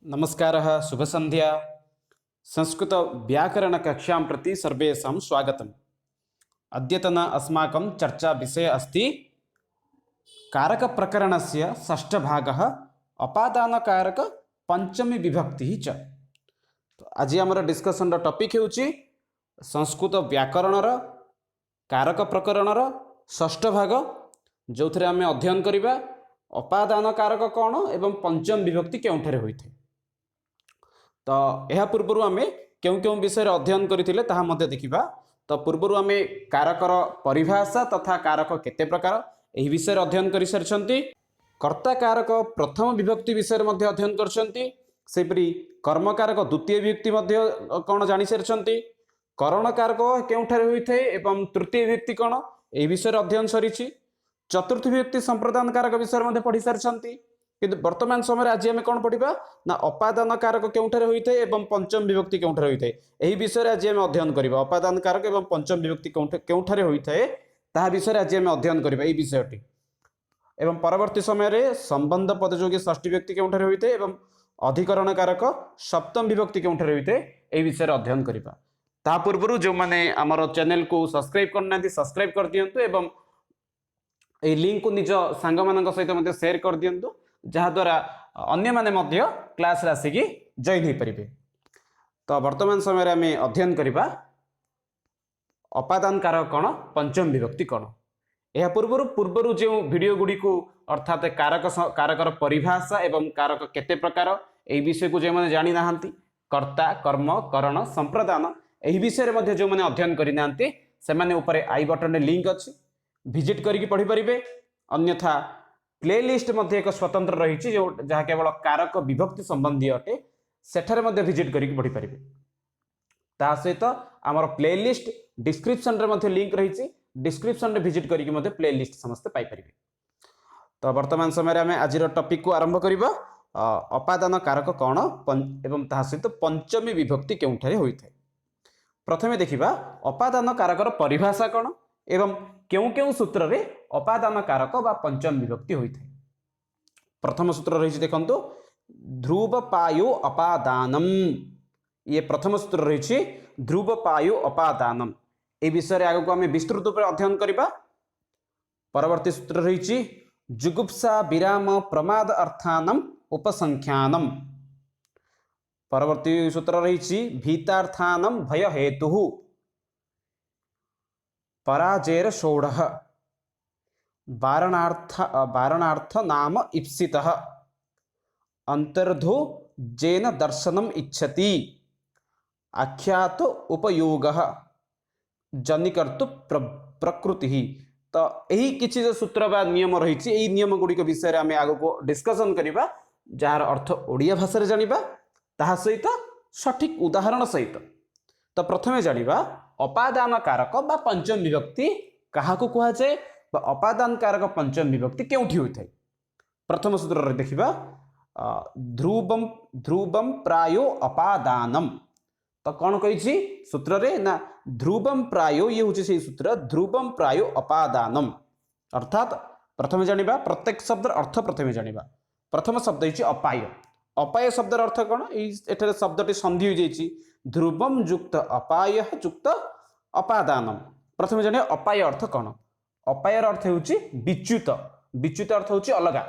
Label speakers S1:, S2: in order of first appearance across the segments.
S1: नमस्कार शुभ संध्या। संस्कृत व्याकरण कक्षा प्रति सर्वेषां स्वागतम्। अद्यतन अस्माकं चर्चा विषय अस्ति कारक प्रकरणस्य षष्ठभागः अपादानकारक पंचमी विभक्ति च। तो आज आमर डिस्कसन टॉपिक होउची संस्कृत व्याकरणर कारक प्रकरणर षष्ठ भाग, जो थे आम अध्ययन करवा अपादान कारक कौन एवं पंचम विभक्ति केउठारे होइथे। तो यह पूर्व आम क्यों क्यों विषय अध्ययन करथिले ताहा मध्य देखिबा। तो पूर्व आम कारकर परिभाषा तथा कारक केते प्रकार एही विषय अध्ययन कर सारिछंती। कर्ता कारक प्रथम विभक्ति विषय मध्य अध्ययन करछंती। सेपरी कर्म कारक द्वितीय विभक्ति मध्य कौन जानि सारिछंती। करण कारक केउठारे होइथे एवं तृतीय विभक्ति कौन एही विषय अध्ययन सरिछि। चतुर्थ विभक्ति संप्रदान कारक विषय मध्य पढ़ी सारिछंती। किंतु वर्तमान समय आज आम कौन पढ़ा ना अपादान कारक केउठारे होइथे एवं पंचम विभक्ति केउठारे होइथे एही विषय आज आम अध्ययन करबा। अपादान कारक एवं पंचम विभक्ति केउठारे होइथे ताहा विषय आज आम अध्ययन करबा एही विषयटी। एवं परवर्ती समय रे संबंध पदयोगी षष्ठी विभक्ति केउठारे होइथे एवं अधिकरण कारक सप्तम विभक्ति केउठारे होइथे एही विषय अध्ययन करबा। ता पूर्व जो माने हमर चैनल को सब्सक्राइब करनांती सब्सक्राइब कर दियंतु एवं ए लिंक को निज सांग मानक सहित मते शेयर कर दियंतु, जहाँ द्वारा अन्य माने मध्य क्लास आसिक जॉइन हो पारे। तो वर्तमान समय आम अध्ययन करबा अपादान कारक कौन पंचम विभक्ति कौन। यह पूर्व जो वीडियो गुड़ी को अर्थात कारकर परिभाषा एवं कारक केते प्रकार एही विषय को जो मैंने जानी नाहांती, कर्ता कर्म करण संप्रदान एही विषय में जो मैंने अध्ययन करि नाहांती से माने ऊपर आई बटन लिंक अच्छी विजिट करके पढ़ी पारे। अन्यथा प्लेलिस्ट मध्य एक स्वतंत्र रही जो जहाँ केवल कारक विभक्ति संबंधी अटे सेठारे मध्य विजिट करके पढ़ी पारे। ता सहित आमर प्लेलिस्ट डिस्क्रिप्शन रे मध्य लिंक रही, डिस्क्रिप्शन रे विजिट करके मध्य प्लेलिस्ट समस्त पाई पारे। तो वर्तमान समय आम आज टॉपिक को आरंभ करबा अपादान कारक कौन एवं ता सहित पंचमी विभक्ति केउठारे होइथे। प्रथमे देखिबा अपादान कारकर परिभाषा कौन एवं क्यों क्यों सूत्र रे अपादान कारक बा पंचम विभक्ति होइथे। प्रथम सूत्र रही देखंतु ध्रुव पायो अपादानम। ये प्रथम सूत्र रही ध्रुव पायो अपादानम। ए विषय आगे को आम विस्तृत रूप अध्ययन करबा। परवर्ती सूत्र रही जुगुप्सा विराम प्रमाद अर्थानम उपसंख्यानम। परवर्ती सूत्र रही भीतार्थानम भय हेतु पराजेर षोड़ वारणार्थ नाम इप्सितः अंतर्धो जेन दर्शनम इच्छति आख्यात उपयोगः जनिकर्तु प्रकृति। तो यही किसी जो सूत्र बा नियम रही यही नियम गुड़िक विषय आम आग को डिस्कसन करवा, जार अर्थ ओडिया भाषा जानिबा ताहा सहित सठिक उदाहरण सहित। तो प्रथमे जानिबा अपादान कारक बा पंचम विभक्ति काहाकू कहा जाए बा अपादान कारक पंचम विभक्ति केउठी होइथाय। प्रथम सूत्र रे देखिबा ध्रुवम ध्रुवम प्रायो अपादानम। तो कौन कही सूत्र रे ना ध्रुवम प्रायो ये होची से सूत्र ध्रुवम प्रायो अपादानम। अर्थात प्रथमे जानिबा प्रत्येक शब्द अर्थ प्रथमे जानिबा। प्रथम शब्द होची अपाय। अपाय शब्द अर्थ कौन एठारे शब्दटी संधि हो जाइछि ध्रुवम युक्त अपाय युक्त अपादानम। प्रथमे जानिबा अपाय अर्थ कौन। अपायर अर्थ होची विच्युत। विच्युत अर्थ होची अलगा।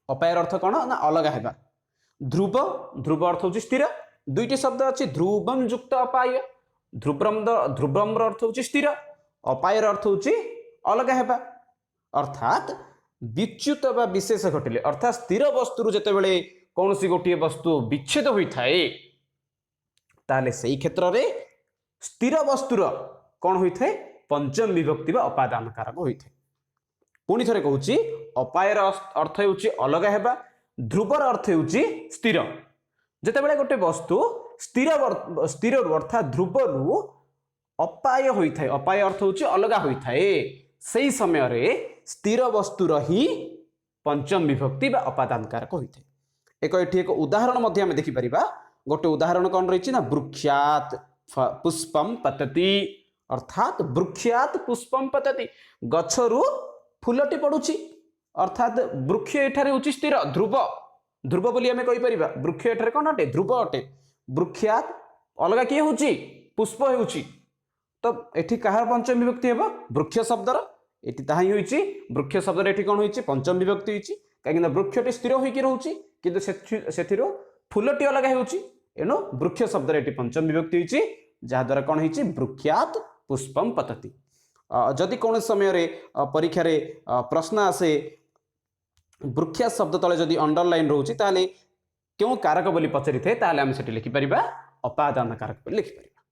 S1: अपायर अर्थ कौन ना अलगा हेबा। ध्रुव ध्रुव अर्थ होची स्थिर। दुईटी शब्द अच्छी ध्रुवम युक्त अपाय। ध्रुवम अर्थ होची स्थिर, अपायर अर्थ होची अलगा हेबा। अर्थात विच्युत बा विशेष घटिले अर्थात स्थिर वस्तु जेतेबेले कौनसी गोटे वस्तु विच्छेद होइथाए ताले सेही क्षेत्र रे स्थिर वस्तुर कौन होइथाए पंचम विभक्ति बा अपादान कारक होइथाए। पुणी थरे कहूची अपायर अर्थ होची अलगा हेबा, ध्रुवर अर्थ होची स्थिर। जेतेबेले गोटे वस्तु स्थिर अर्थात ध्रुवरु अपाय होइथाए, अपाय अर्थ होची अलगा होइथाए, सेही समय रे स्थिर वस्तुर ही पंचम विभक्ति बा अपादान कारक होइथाए। एक उदाहरण मध्य आम देखि परिबा। गोटे उदाहरण कौन रही ना वृक्षात पुष्पम पतति। अर्थात वृक्षात पुष्पम पतति गछरु फूलटी पड़ुछि अर्थात वृक्ष एठारे होछि स्थिर ध्रुव ध्रुव बोली आम कहीपर वृक्ष एठारे कौन अटे ध्रुव अटे वृक्षात अलग किए हूँ पुष्प हो तो एठी कहार पंचम विभक्ति हेबो वृक्ष शब्दर एठी ताहा ही होईची वृक्ष शब्दर एठी कोन होईची पंचम विभक्ति होईची काकिना वृक्षटी स्थिर होईकी रहूची किंतु सेथिरो फुलटी अलग हेउची एनो वृक्ष शब्दर एठी पंचम विभक्ति होईची जहा द्वारा कोन होईची वृक्षात पुष्पम पतति जदि कौन समय रे परीक्षा रे प्रश्न आसे वृक्षा शब्द तले जदि अंडरलाइन रहूची ताले क्यों कारक बोली पचरी थे ताले हम सेठी लिखि परिबा अपादान कारक बोली लिखि परिबा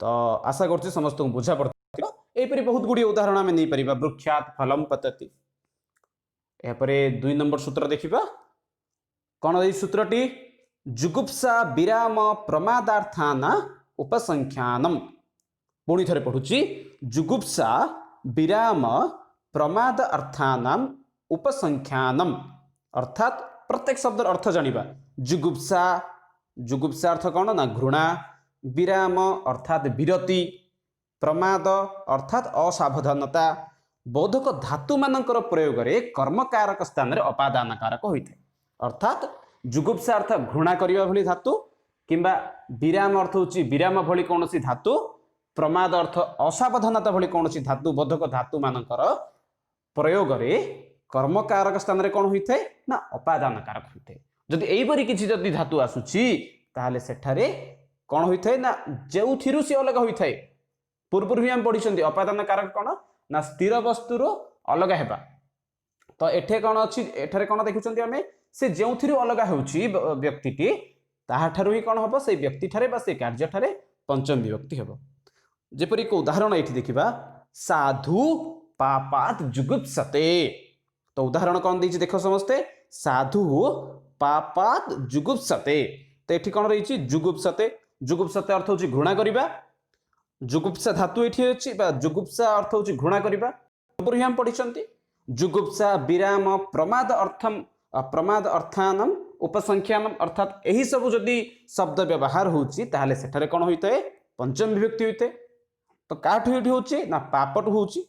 S1: तो आशा करछि समस्त को बुझा पड़थिबा एपरि बहुत गुडी उदाहरण हम नै परिबा वृक्षात फलम पतति एपरे 2 नंबर सूत्र देखिबा कोन एई सूत्रटी जुगुप्सा विराम प्रमादार्थान उपसंख्यानम पुणी थरे पढुछि जुगुप्सा विराम प्रमाद अर्थानाम उपसंख्यानम अर्थात प्रत्येक शब्दर अर्थ जानिबा जुगुप्सा जुगुप्सा अर्थ कोन ना घृणा विराम अर्थात विरति प्रमाद अर्थात असावधानता बोधक धातु मानकर प्रयोग रे कर्मकारक स्थान रे अपादान कारक होइथे अर्थात जुगुप्सा अर्थ घृणा करिबा भली धातु किंबा विराम अर्थ होची विराम भली कोनोसी धातु प्रमाद अर्थ असावधानता भली कोनोसी धातु बोधक धातु मानकर प्रयोग रे कर्मकारक स्थान रे कोन होइथे ना अपादान कारक होइथे जदि एई परि किछि जदि धातु आसुची ताहाले सेठारे कौन होता है ना जो सी अलग होता है पूर्व भी आम पढ़ी अपादान कारक कौन ना स्थिर वस्तुर अलग हेबा तो एठे कौन अच्छी एठारे कौन देखुं आम से जो अलग होउची व्यक्तिटी ताहाठारु ही कौन हम से व्यक्ति ठारे बा से कार्य ठारे पंचम विभक्ति हेबो जेपरि को उदाहरण एठी देखिबा साधु पापात जुगुप्सते तो उदाहरण कौन देछि देखो समस्ते साधु पापात जुगुप्सते तो एठी कौन रही जुगुप्सते जुगुप्सते अर्थ होची घृणा करिबा जुगुप्सा धातु एठी अछि बा जुगुप्सा अर्थ होची घृणा करिबा पूर्व हम पढिसंती जुगुप्सा विराम प्रमाद अर्थानम उपसंख्यानम अर्थात एही सब जदि शब्द व्यवहार होची ताहाले सेठारे कोन होइते पंचम विभक्ति होइते तो काठु एठी होची ना पापट होची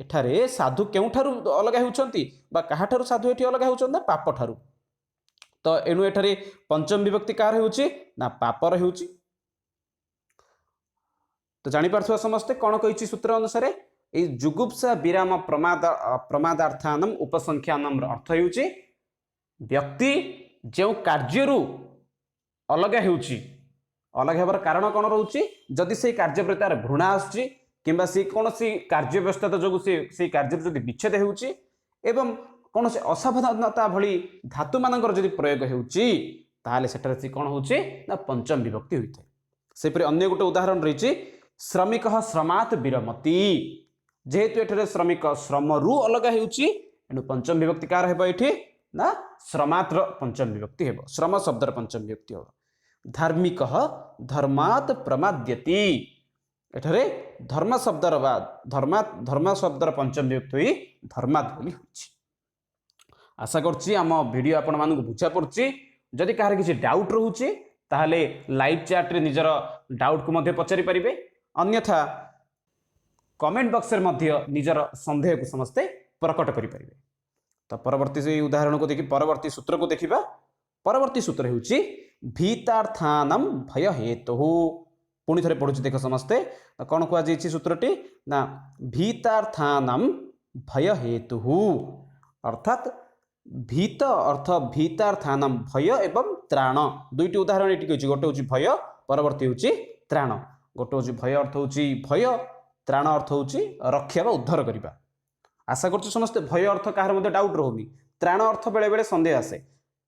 S1: एठारे साधु केउठारु अलग होउचंती बा काहाठारु साधु एठी अलग होउचंदा पापठारु तो एनु एठारे पंचम विभक्ति कार होउची ना पापर होउची तो जानी पारथुवा समस्ते कोन कहिछि सूत्र अनुसार ए जुगुप्सा विराम प्रमादार्थानम उपसंख्यानम अर्थ होउची व्यक्ति जो कार्यरु अलग होउची अलग हेबार कारण कोन रहउची जदि से कार्य प्रति तार घृणा आसुची किंबा से कोनोसी कार्य व्यस्तता जोगु से कार्य जदि विच्छेद होउची एवं कौन से असावधानता भली धातु मानकर जदि प्रयोग होउची ताहाले सेठारे से कोन होउची ना पंचम विभक्ति होइथे सेपरि अन्य गोटे उदाहरण रहिछि श्रमिक श्रमात विरमति जेहेतु एठारे श्रमिक श्रम रु अलग होउची एनु पंचम विभक्ति कार हेबो एठी ना श्रमात्र पंचम विभक्ति हेबो श्रम शब्दर पंचम विभक्ति हेबो धार्मिक धर्मात प्रमाद्यति एठारे धर्म शब्दर बा धर्म शब्दर पंचम विभक्ति होई धर्मात बोली होउची आशा करछि आम वीडियो आपण मानक बुझा पड़छि जदि कहार किछि डाउट रहउछि ताहाले लाइव चैट रे निजर डाउट को मध्ये पचारि परिबे अन्यथा कमेंट बॉक्स रे मध्ये निजर संदेह को समस्ते प्रकट करि परिबे तो परवर्ती से उदाहरण को देखि परवर्ती सूत्र को देखिबा परवर्ती सूत्र हेउछि भीतार्थानम भय हेतु पुणी थरे पढुछि देख समस्ते कोन कुआ जेछि सूत्रटी ना भीतार्थानम भय हेतु अर्थात भीत अर्थ भीतार्थानम भय एवं त्राण दुईटी उदाहरण एटी कहछि गोटे होछि भय परवर्ती होछि त्राण गोटे होछि भय अर्थ होछि भय त्राण अर्थ होछि रक्षा वा उद्धार करिबा आशा करछु समस्त भय अर्थ काहर मध्ये डाउट रहउनी त्राण अर्थ बेले बेले संदेह आसे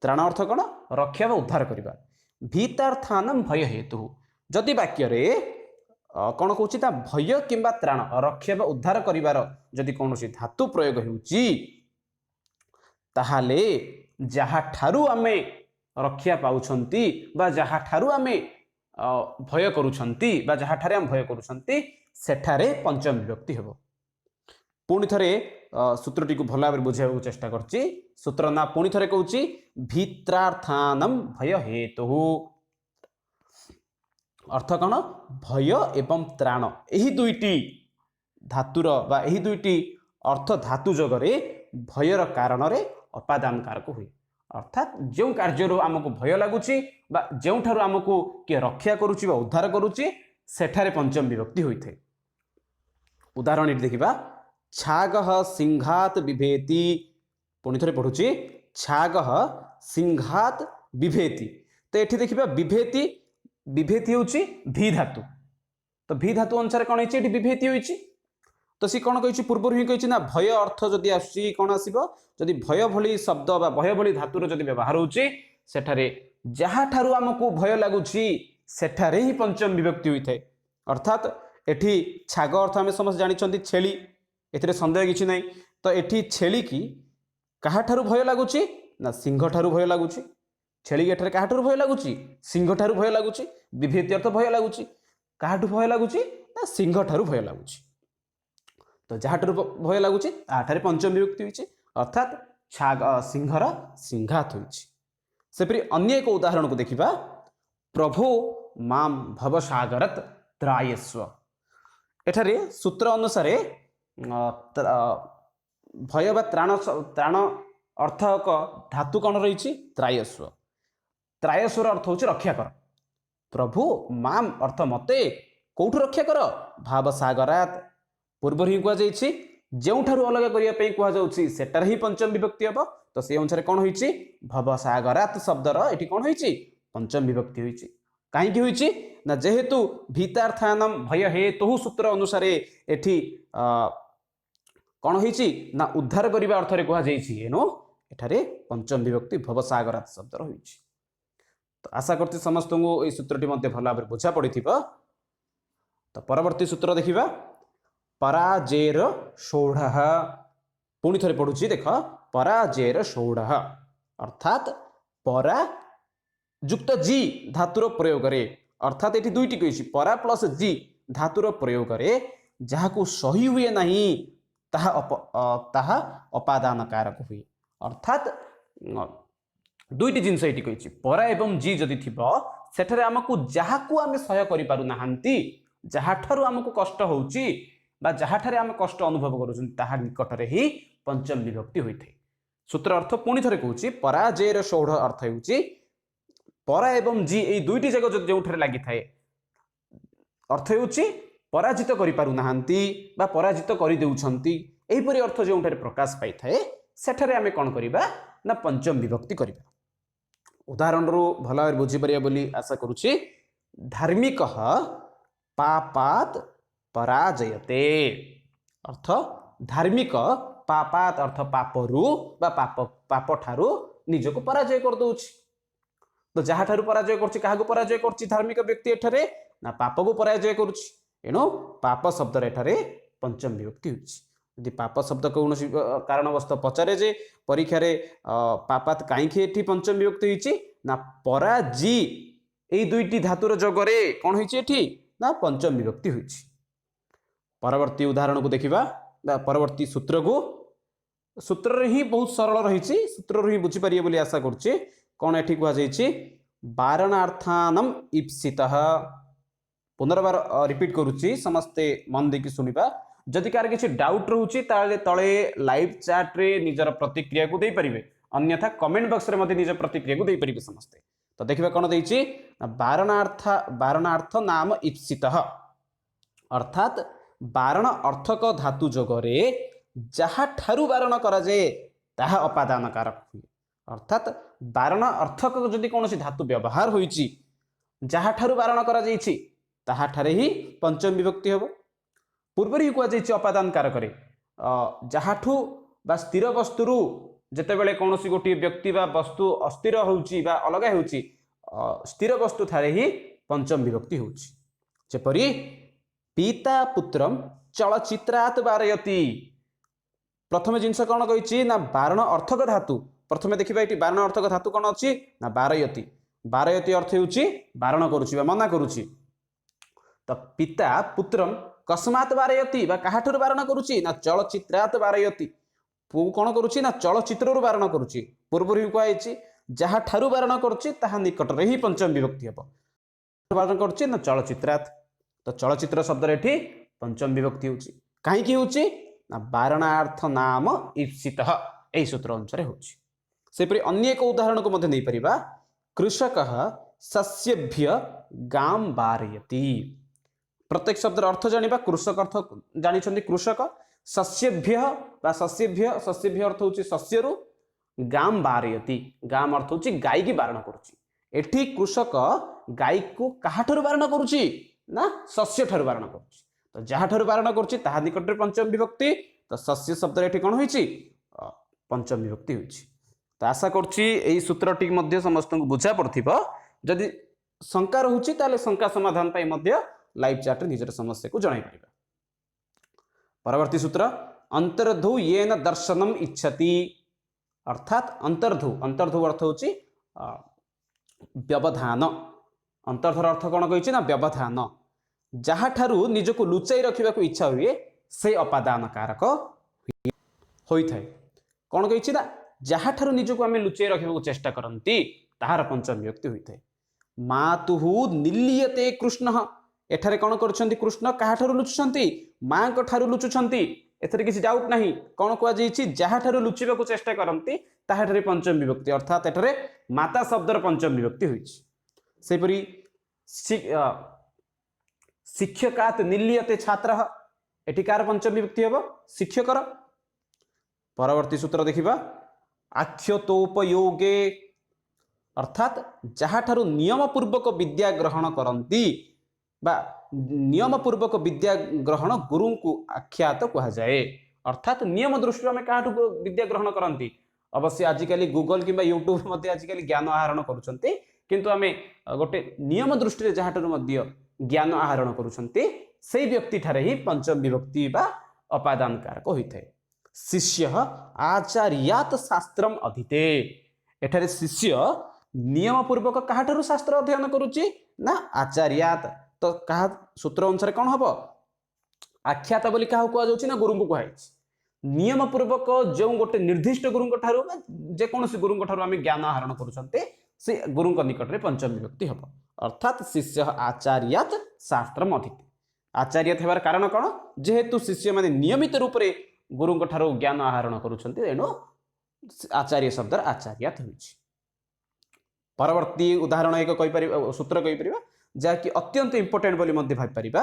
S1: त्राण अर्थ कोन रक्षा वा उद्धार करिबा भीतार्थानम भय हेतु जदि वाक्य रे कोन कहछि ता भय किंबा त्राण रक्षा वा उद्धार करिवार जदि कोनोसी धातु प्रयोग हेउछि ताहाले जहा ठारू आमे रक्षा पाउछंती बा जहा ठारू आमे भय करूछंती बा जहा ठारे हम भय करूछंती सेठारे पंचम विभक्ति हेबो पुणी थरे सूत्रटी को भल भाव बुझा चेष्टा करछि सूत्र ना पुणी थरे कहूछि भीत्रार्थानम भय हेतु अर्थ कौन भय एवं त्राण एही दुईटी धातुर बा एही दुईटी अर्थ धातु जगरे भयर कारण रे अपादान कारक हुए अर्थात जो कार्य आमको भय लगुच जो आमको किए रक्षा करुच्ची उद्धार करुच्ची सेठारे पंचम विभक्ति होता है। उदाहरण ये देखा छाग सिंहात बिभेति पुणी थे पढ़ुची छाग सिंहात बिभेति तो ये देखा बिभेति बिभेति हूँ भी धातु तो भी धातु अनुसार कौन है बिभेति होती तो सी कौन कही पूर्व ही कही ना भय अर्थ जदि आसुची कौन आसो जदि भय भली शब्द बा भय भली धातुर जदि व्यवहार होची सेठारे जहाँ ठारू आमको भय लगुची सेठारे ही पंचम विभक्ति होता है। अर्थात एठी छाग अर्थ आम समस्त जानी छेली ए सन्देह किसी ना तो एठी छेली की क्या ठारू भय लगुच ना सिंह ठारू भय लगुच छेली एठारे क्या ठारू भय लगुच सिंह ठारू भय लगुच विभेति अर्थ भय लगुच क्या भय लगुच ना सिंह ठारू भय लगुच तो जहाँ ठारू भय लगुच आठारे पंचम विभक्ति होती अर्थात छाग सिंहर सिंहात होपरी अन्य एक उदाहरण को देखा प्रभो माम भवसागरत त्रायस्व एठारे सूत्र अनुसार भय बा त्राण त्राण अर्थक धातु कौन रही त्रायस्व त्रायस्वर अर्थ हूँ रक्षा कर प्रभु माम अर्थ मते कौठु रक्षा कर भावसागरात पूर्व ही कहुई जो अलग करने कहुच्छी सेटार ही पंचम विभक्ति हम तो से अनुसार कौन हो भवसागरात शब्दर ये कौन हो पंचम विभक्ति होती कहीं होती ना जेहेतु भीतार्थानम भय हेतु सूत्र अनुसार एठी कौन होती ना उद्धार करने अर्थ कहुएनो एठारे पंचम विभक्ति भवसागरात शब्दर होती। तो आशा करती समस्त को यह सूत्रटी भल भाव बुझा पड़ी तो परवर्ती सूत्र देखा पराजेर षोढ़ पुणी थे पढ़ुची देख पराजेर षोढ़ अर्थात परा युक्त जी धातुर प्रयोग अर्थात ये दुईटी कही परा प्लस जी धातुर प्रयोग जहाँ को सही हुए नहीं ताहा अपादान कारक हुए अर्थात दुईटी जिनस ये कही परा एवं जी जदि थी सेठारे आमको जहाँ को आम सह्य करूँ जहाँ ठारू आमको कष्ट होची जहाँ ठारे आम कष्ट अनुभव करुँ निकटरे ही पंचम विभक्ति होता है। सूत्र अर्थ पुणी थे कहूँ पराजयर षोढ़ अर्थ हो परा एवं जी ये दुईटी जाक जो लगी थाए अर्थ हो पराजित करें पराजित करदे अर्थ जो प्रकाश पाई थाए सेठारे आम कौन करवा ना पंचम विभक्ति करवा। उदाहरण रू भल भाव बुझीपर बोली आशा करुच्ची धार्मिक पापात पराजयते अर्थ धार्मिक पापात अर्थ पापरू पाप पाप ठारू निजको पराजय कर दउछि तो जहाँ ठारू पराजय करछि काहाको पराजय करछि धार्मिक व्यक्ति एठारे ना पाप को पराजय करुछि एणु पाप शब्द एठारे पंचम विभक्ति होछि। यदि पाप शब्द कौन कारणवश पचारे जे परीक्षा पापात कहीं पंचम विभक्ति होछि ना पराजी यही दुईटी धातुर जगरे कौन होछि ना पंचम विभक्ति होछि। परवर्ती उदाहरण को देखा परवर्ती सूत्र को सूत्र ही बहुत सरल रही सूत्र ही बुझीपारे बोली आशा करुच्चे कौन ये कहुई वारणार्थानम ईप्सित पुनर्बार रिपीट करुच्ची समस्ते मन देकी सुनिबा जदि कार किसी डाउट रोचे तले लाइव चैट रे निजर प्रतिक्रिया को दे पारिबे अन्यथा कमेंट बॉक्स रे मते निज प्रतिक्रिया को दे पारिबे समस्ते। तो देखिबा कोन देइछि वारणार्थ नाम ईप्सित अर्थात बारण अर्थक धातु जोगरे जहाँ ठारू बारण कराए ताहा अपादान कारक हुए अर्थात बारण अर्थक जदि कौन धातु व्यवहार होइछि जहाँ ठारू बारण करा जाइछि ताहा ठारे ही पंचम विभक्ति हम पूर्व ही कहुई अपादान कारक जहाँ ठू बा स्थिर वस्तु जितेबले कौन गोटे व्यक्ति बा वस्तु अस्थिर होउछि बा अलग होउछि स्थिर वस्तु थारे ही पंचम विभक्ति होउछि। जेपरि पिता पुत्रम चलचित्रात वारयति प्रथम जिनस कौन कही ना बारण अर्थक धातु प्रथम देखा ये बारण अर्थक धातु कौन अच्छी ना वारयति वारयति अर्थ होउछि बारण करुछि बा मना करुछि तो पिता पुत्रम कस्मात वारयति बा काहाठुर बारण करुछि ना चलचित्रात वारयति पु कौन करुछि ना चलचित्ररु बारण करुछि पूर्व ही कहुई जहाँ ठारू बारण करुछि ताहा निकटरे ही पंचम विभक्ति हम बारण करुछि ना चलचित्रात तो चलचित्र शब्द ये पंचम विभक्ति होउछि कहीं होउछि ना वारणार्थ नाम ईप्सित यही सूत्र अनुसार होउछि। सेपरि अन्य एक उदाहरण को मध्य नहीं परिबा कृषकः सस्यभ्य गाम वारयति। प्रत्येक शब्दर अर्थ जानिबा कृषक अर्थ जानिछन्ति कृषक सस्यभ्य बा सस्यभ्य सस्यभ्य अर्थ होची सस्यरु गाम वारयति गाम अर्थ होची गाय की बारण करूची। एठी कृषक गाय को काहाठर बारण करूची ना सस्य ठर बारण करूची। तो जहा ठर बारण करूची ताहा निकट रे पंचम विभक्ति तो सस्य शब्द एठी कोन होईची पंचम विभक्ति होईची। तो आशा करछि एई सूत्रटी मध्य समस्त को बुझा पड़थिबो। जदि शंका रहुची ताले शंका समाधान पाई मध्य लाइव चैट रे निजर समस्या को जणाई परिबा। परवर्ती सूत्र अंतर्धु येन दर्शनम इच्छति अर्थात अंतर्धु अंतर्धु अर्थ होची व्यवधान। अंतर्धर अर्थ कौन कही ना व्यवधान जहा ठारू निजको लुचाई रखा इच्छा हुए से अपादान कारक होता है। कौन कही ना जहा ठारू निजको आम लुचाई रखा चेष्टा करती ताहार पंचम विभक्ति होता है। मातुहु निलीयते कृष्ण एठारे कौन कर कृष्ण क्या लुचुंट माँ ठारू लुचुंट एथरे किसी डाउट नहीं। कौन कहुई जहा ठारू लुचिबा चेष्टा करती ताहारे पंचम विभक्ति अर्थात एठारे माता शब्दर पंचम विभक्ति होईछि। सेपरि शिक्षकात निलीयते छात्र एठी कार पंचम विभक्ति हेबो शिक्षकर। परवर्ती सूत्र देखिबा आख्यतोपयोगे अर्थात जहा ठारू नियम पूर्वक विद्या ग्रहण करती बा नियम पूर्वक विद्या ग्रहण गुरु को आख्यात कहा जाए। अर्थात नियम दृष्टि आम क्या विद्या ग्रहण करती अवश्य आजिकल गूगल कि यूट्यूब मध्य आजिकल ज्ञान आहरण करुँच किंतु आम गोटे नियम दृष्टि जहाँ ज्ञान आहरण करुँच से व्यक्ति ठारे ही पंचम विभक्ति बा अपादान कारक होता है। शिष्य आचार्यात शास्त्रम अधीते एठारे शिष्य नियम पूर्वक क्या शास्त्र अध्ययन करुच्ची ना आचार्यात। तो कहा सूत्र अनुसार कौन हम आख्यात बोली क्या कहुच्छी ना गुरु को कहुई नियम पूर्वक जो गोटे निर्दिष्ट गुरु जेकोसी गुरु आम ज्ञान आहरण करुँचे से गुरु निकट में पंचम विभक्ति हम अर्थात शिष्य आचार्यात शास्त्रम अधीते। आचार्यात होबार कारण कौन जेहेतु शिष्य माने नियमित रूप से गुरु ज्ञान आहरण करुँच एणु आचार्य शब्द आचार्यात होइछि। परवर्ती उदाहरण एक सूत्र कहीपर जहाँकि अत्यंत इंपोर्टेंट बोली मध्य भाव पारिबा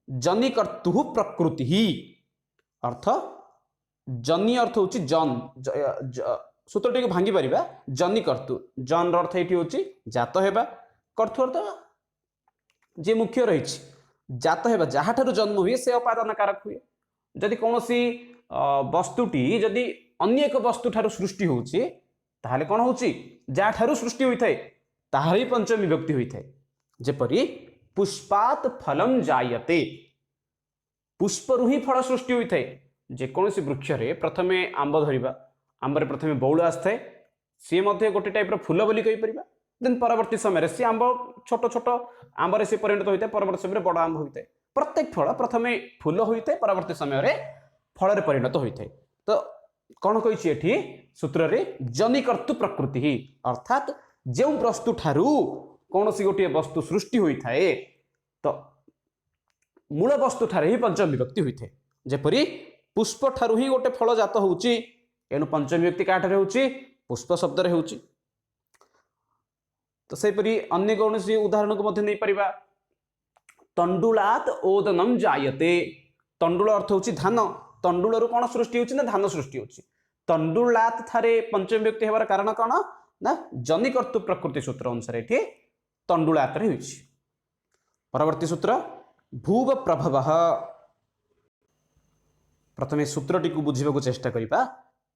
S1: जनिकर्तु प्रकृति ही अर्थ जनि अर्थ होची जन सूत्रटी को भांगी पारिबा जनिकर्तु जन अर्थ ये होची जात हेबा कर्तु अर्थ जे मुख्य रही जात हेबा जहाँ ठारू जन्म हुए से अपादान कारक हुए। जदि कौन सी वस्तुटी जदि अन्य एक वस्तु ठारू सृष्टि होची ताहले कौन होची जहाँ ठारू सृष्टि होइथाय ताहार ही पंचम विभक्ति होइथाय। जेपरी पुष्पात फलम जायते पुष्परु ही फल सृष्टि होता है। जेकोसी वृक्ष रे प्रथमे आंब धरिबा आंबर प्रथमे बौल आसए सी गोटे टाइप फूल बोली कहीपर देन परवर्ती समय सी आंब छोट छोट आंबर से परिणत होता है परवर्ती समय बड़ आंब होता है। प्रत्येक फल प्रथमे फूल होता है परवर्ती समय फल परिणत होता है। तो कौन कही सूत्र रे जनिकर्तु प्रकृति ही अर्थात जो वस्तु ठारू कौन सी गोटे वस्तु सृष्टि होता है तो मूल वस्तु ठारे ही पंचम विभक्ति होता है। जेपरी पुष्प ठारू ही गोटे फल जात होउची एणु पंचम विभक्ति क्या ठारे होउची पुष्प शब्द रे होउची। तो सेपरी अन्य कौन सी उदाहरण को मध्य नहीं परिबा तंडुलात ओदनम जायते तंडुल अर्थ होउची धान तंडुल रु कौन सृष्टि होउची ना धान सृष्टि होउची। तंडुलात थारे पंचम विभक्ति हेबार कारण कौन ना जनिकर्तु प्रकृति सूत्र अनुसार ये तंडुलात रे होइछि। परवर्ती सूत्र भूव प्रभव प्रथमे सूत्रटी को बुझिबा चेष्टा करिबा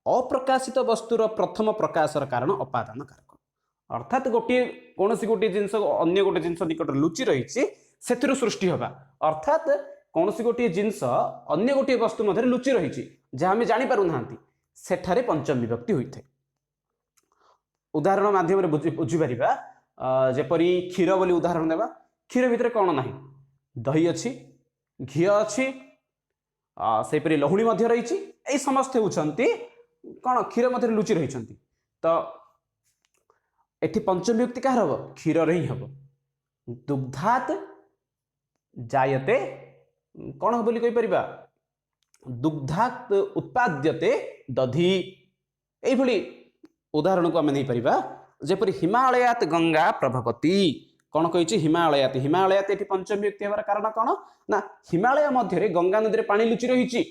S1: अप्रकाशित वस्तुर प्रथम प्रकाशर कारण अपादान कारक अर्थात गोटे कौन सी गोटे जिनस अन्य गोटे जिनस निकट लुचि रही से सृष्टि होगा अर्थात कौन सी गोटे जिनस अन्य गोटे वस्तु मध्य लुचि रही जहाँ आम जापर ना सेठारे पंचम विभक्ति होता है। उदाहरण माध्यम बुझीपर जेपरी क्षीर बोली उदाहरण देवा क्षीर भितर कौन ना दही अच्छी घी अच्छी सेपरी लहुणी मध्य रही यही समस्त होती कौन क्षीर मध्य लुचि रही तो एठी पंचम विभक्ति क्या हम क्षीर ही हम दुग्धात जायते कौन हम बोली कहीपर दुग्धात उत्पाद्यते दधी यही उदाहरण को आम नहीं पारिबा जेपरि हिमालयात गंगा प्रभवती कौन कही हिमालयात हिमालयात ये पंचमी विभक्ति होबार कारण कौन ना हिमालय मध्य गंगा नदी में पानी लुचि रही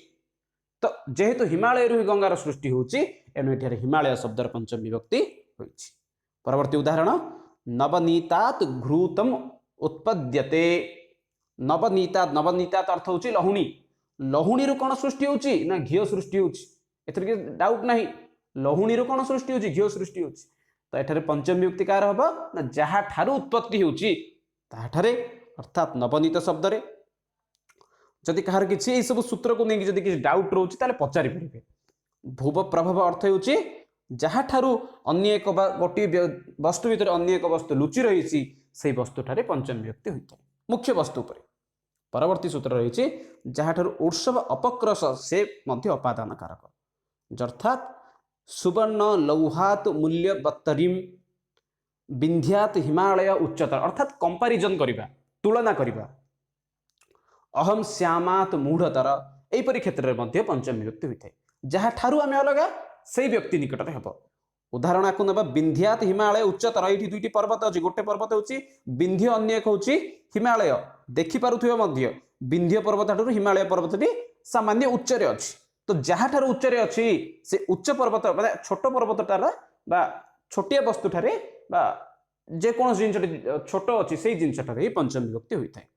S1: तो जेहेतु हिमालय ही गंगार सृष्टि होची एणु एठारे हिमालय शब्दर पंचमी विभक्ति होईछि। परवर्ती उदाहरण नवनीतात घृतम उत्पद्यते नवनीतात नवनीतात अर्थ होची लहुणी लहुणी रू कौन सृष्टि होची ना घी सृष्टि होची एथर के डाउट नहीं लहुणी रू कौन सृष्टि होची घी सृष्टि होची तो एठारे पंचमी विभक्ति कार हबो ना जहा ठारू उत्पत्ति होची ताठारे अर्थात नवनीत शब्द रे जदि कहार किसी सब सूत्र को नहीं जदि किसी डाउट रोचे ताले पचारि परिबे भूव प्रभाव अर्थ होची जहा ठारू अन्य एक गोटी वस्तु भीतर अन्य एक वस्तु लुचि रही से वस्तु ठारे पंचमी विभक्ति होता है मुख्य वस्तु पर। परवर्ती सूत्र रही जहा ठारू उत्सव अपक्रश से मध्य अपादान कारक अर्थात सुवर्ण लौहात मूल्य बत्तरीम विंध्यात हिमालय उच्चतर अर्थात कंपारिजन करबा तुलना करबा अहम श्यामात मूढ़तर एपरी क्षेत्र में पंचमी विभक्ति होता है जहाँ ठारू आम अलग से व्यक्ति निकट में हम उदाहरण को ना विंध्यात हिमालय उच्चतर ये दुईटी पर्वत अच्छी गोटे पर्वत हूँ विंध्य अन्य एक हूँ हिमालय देखिपे विंध्य पर्वत ठार हिमालय पर्वत सामान्य उच्चरे अच्छी तो जहाँ ठार उच्चरे अच्छी से उच्च पर्वत माने छोट पर्वतटार बा छोटिया वस्तुठारे बा जेकोन जिन छोट अच्छी से जिनठार ही पंचमी विभक्ति होता है।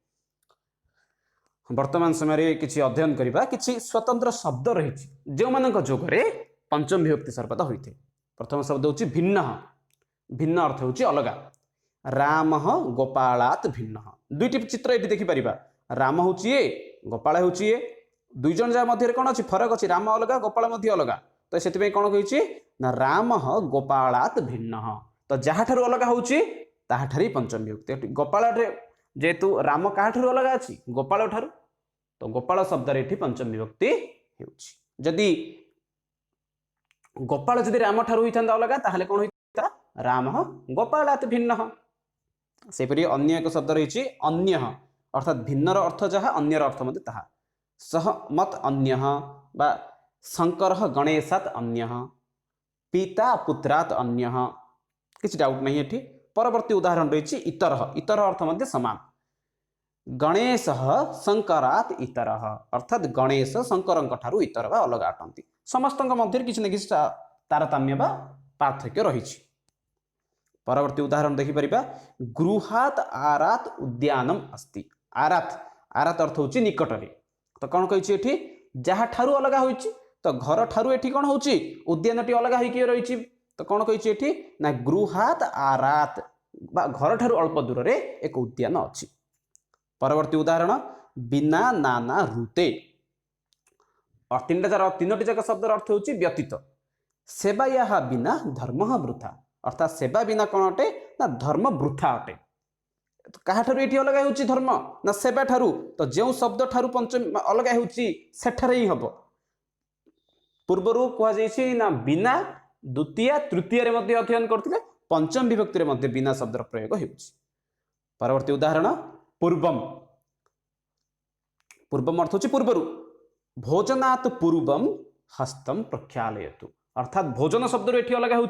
S1: वर्तमान समय किसी अध्ययन करबा किसी स्वतंत्र शब्द रही जो मानक जोगरे पंचम विभक्ति सर्वदा होते। प्रथम शब्द हूँ भिन्न भिन्न अर्थ हूँ अलगा राम गोपालात भिन्न दुईटी चित्र ये देखिपर राम हूँ ये गोपाल हूँ ये दुई जन जहाँ मध्य कौन अच्छी फरक अच्छी राम अलग गोपाल अलग तो से कौन कही ना राम गोपालात भिन्न तो जहाँ ठार अलग होठार पंचम विभक्ति गोपाल जेहेतु राम क्या ठार अलग अच्छी गोपाल ठार तो गोपाल शब्द ये पंचम विभक्ति होदी गोपाल जदि राम ठार होता अलग ताहले कौन होता राम गोपालात भिन्न सेपरी अन्य एक शब्द रही अन्य अर्थात भिन्नर अर्थ जहाँ अन्यर अर्थ मत ताहा सह मत अन्य बा शंकर गणेशात अन्य पिता पुत्रात अन्य किसी डाउट नहीं है। परवर्ती उदाहरण रही इतर इतर अर्थ मध्य समान गणेश शंकरात इतर अर्थात गणेश शंकर ठारू इतर बा अलग अटंती समस्त मध्य किसी न किसी तारतम्य बा पार्थक्य रही। परवर्ती उदाहरण देखिपर गृहात आरात उद्यानम अस्ति आरात आरात अर्थ हूँ निकटरे तो कौन कही जहाँ ठारू अलग हो तो घर ठारू एठी कौन होची उद्यान टी अलग होइके रही तो कौन कही ना गृहात आरात बा घर ठारू अल्प दूर रे एक उद्यान अच्छी। परवर्ती उदाहरण बिना नाना रुते तीनोटी जाक शब्द अर्थ हूँ व्यतीत सेवाया बिना धर्म वृथा अर्थात सेवा बिना कौन अटे ना धर्म वृथा अटे तो क्या ठारू ये अलग हो धर्म ना सेवा ठारू तो जो शब्द ठारू पंचम अलग होठार ही हम पूर्वर कहुई ना बिना द्वितीय तृतीय अध्ययन करते पंचम विभक्ति बिना शब्द प्रयोग हो। परवर्ती उदाहरण पूर्वम पूर्वम अर्थ हूँ पूर्वर भोजनात् पूर्वम हस्तम प्रक्षालयतु अर्थात भोजन शब्द ये अलग हो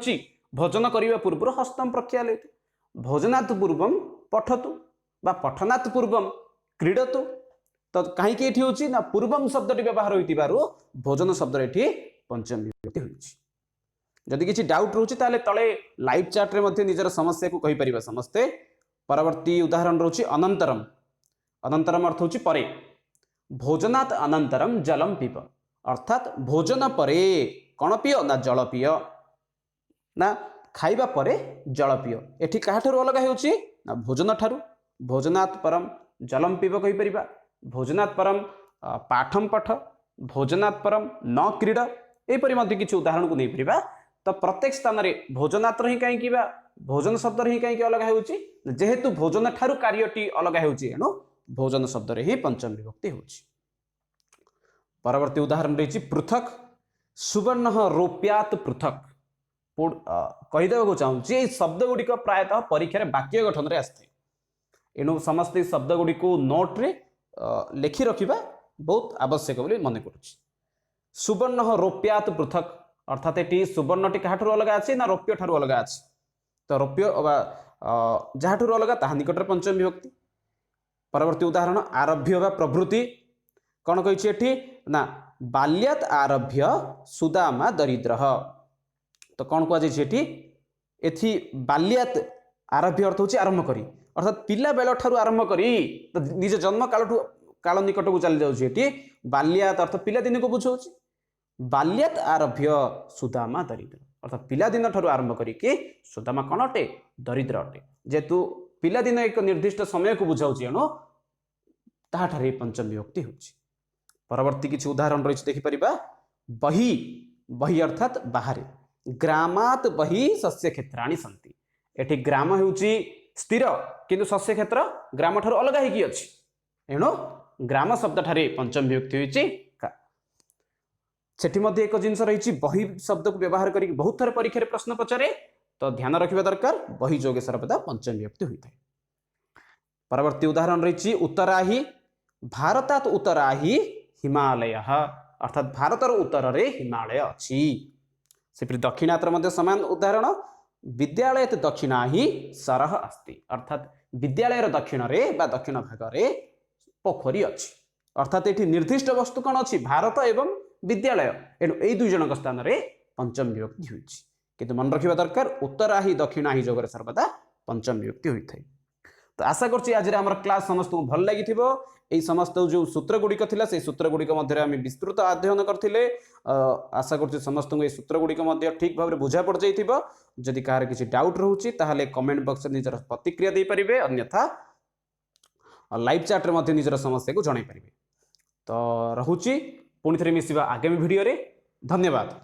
S1: भोजन करने पूर्व हस्तम प्रक्षालयतु भोजनात् पूर्वम पठतु बा पठनात् पूर्वम क्रीडतु तो कहीं ये ना पूर्वम शब्द व्यवहार हो भोजन शब्द ये पंचम विभक्ति होती। जदि किसी डाउट रोचे ताले तले लाइव चैट रे निजर समस्या को कहि परिबा समस्ते। परवर्ती उदाहरण रोचे अनंतरम अनंतरम अर्थ होची परे भोजनात् अनंतरम जलम पीब अर्थात भोजन परे कौन पिय ना जल पिय ना खाइबा परे जल पिय एठी काहा ठारू अलग होची ना भोजन ठारू भोजनात् परम जलम पीब कहि परिबा भोजनात् परम पाठम पठ भोजनात् परम न क्रीड एपरि मध्ये किछि उदाहरण को नै परिबा तो प्रत्येक स्थान रे भोजनात् ही कहीं भोजन शब्द ही कहीं अलग होची जेहेतु भोजन ठारू कार्यटी अलग होची एणु भोजन शब्द रे ही पंचम विभक्ति होची। परवर्ती उदाहरण रही पृथक सुवर्ण रोप्यात पृथक कहीदेवा को चाहूँगी शब्द गुड़िक प्रायतः परीक्षा वाक्य गठन में आसते एणु समस्त शब्द गुड़ी को नोट रे लिखि रखा बहुत आवश्यक बोली मन करुच्ची। सुवर्ण रोप्यात पृथक अर्थात ये सुवर्णटी क्या अलग अच्छी ना रौप्य ठार अलग अच्छी तो रौप्य जहाँ ठार अलग ता निकट में पंचम विभक्ति। परवर्ती उदाहरण आरभ्य व प्रभृति कौन कही ना बाल्यात आरभ्य सुदामा दरिद्र तो कौन कहुच्छी एथि बाल्यात आरभ्य अर्थ होची आरंभ करी अर्थात पिला बेल ठारू आरंभ करी तो निज जन्म काल निकट को चली जाऊँगी बाल्यात अर्थ पिला दिन को बुझाऊँ बाल्यात आरभ्य सुदामा दरिद्र अर्थात पिला दिन ठारू आरंभ करी सुदामा कौन अटे दरिद्र अटे जेहेतु पिला दिन एक निर्दिष्ट समय को बुझाऊँ एणु ताठारे पंचम विभक्ति होची। परवर्ती किसी उदाहरण रही देखिपर बही बही अर्थात बाहर ग्रामात बही शस्य क्षेत्राणि सन्ति एठी ग्राम होउची स्थिर किंतु शस्य क्षेत्र ग्राम ठारू अलग होगी अच्छी एणु ग्राम शब्द ठारे पंचम विभक्ति होइची सेठी मध्य एक जिनस रही बही शब्द को व्यवहार करी बहुत थर परीक्षा प्रश्न पचारे तो ध्यान रखा दरकार बही जोगे सर्वदा पंचम विभक्ति होता है। परवर्ती उदाहरण रही उत्तराही भारतात उत्तराही हिमालय अर्थात भारतर उत्तर रे हिमालय अच्छी से दक्षिणातर मध्य समान उदाहरण विद्यालय दक्षिणा ही सरह अस्ति अर्थात विद्यालय दक्षिण रे बा दक्षिण भाग रे पोखरी अच्छी अर्थात ये निर्दिष्ट वस्तु कौन अच्छी भारत एवं विद्यालय एणु यही दुई जन स्थान में पंचम विभक्ति होती किंतु मन रखा दरकार उत्तरा ही दक्षिणा ही जोगरे सर्वदा पंचम विभक्ति होता है। तो आशा करछि आज आम क्लास समस्त को भल लगी यही समस्त जो सूत्र गुड़िक थिला से सूत्र गुड़िक मध्य आम विस्तृत अध्ययन करथिले आशा करछि समस्त को सूत्र गुड़िक मध्य ठीक भाव बुझा पड़ जाइथिबो। जदि कहार किसी डाउट रहउछि ताहाले कमेंट बॉक्स में निजर प्रतिक्रिया दे परिबे अन्यथा लाइव चैट रे मध्य निजर समस्या को जणाई परिबे। तो रहुछि पुणी थे मिसिबा आगामी वीडियो रे धन्यवाद।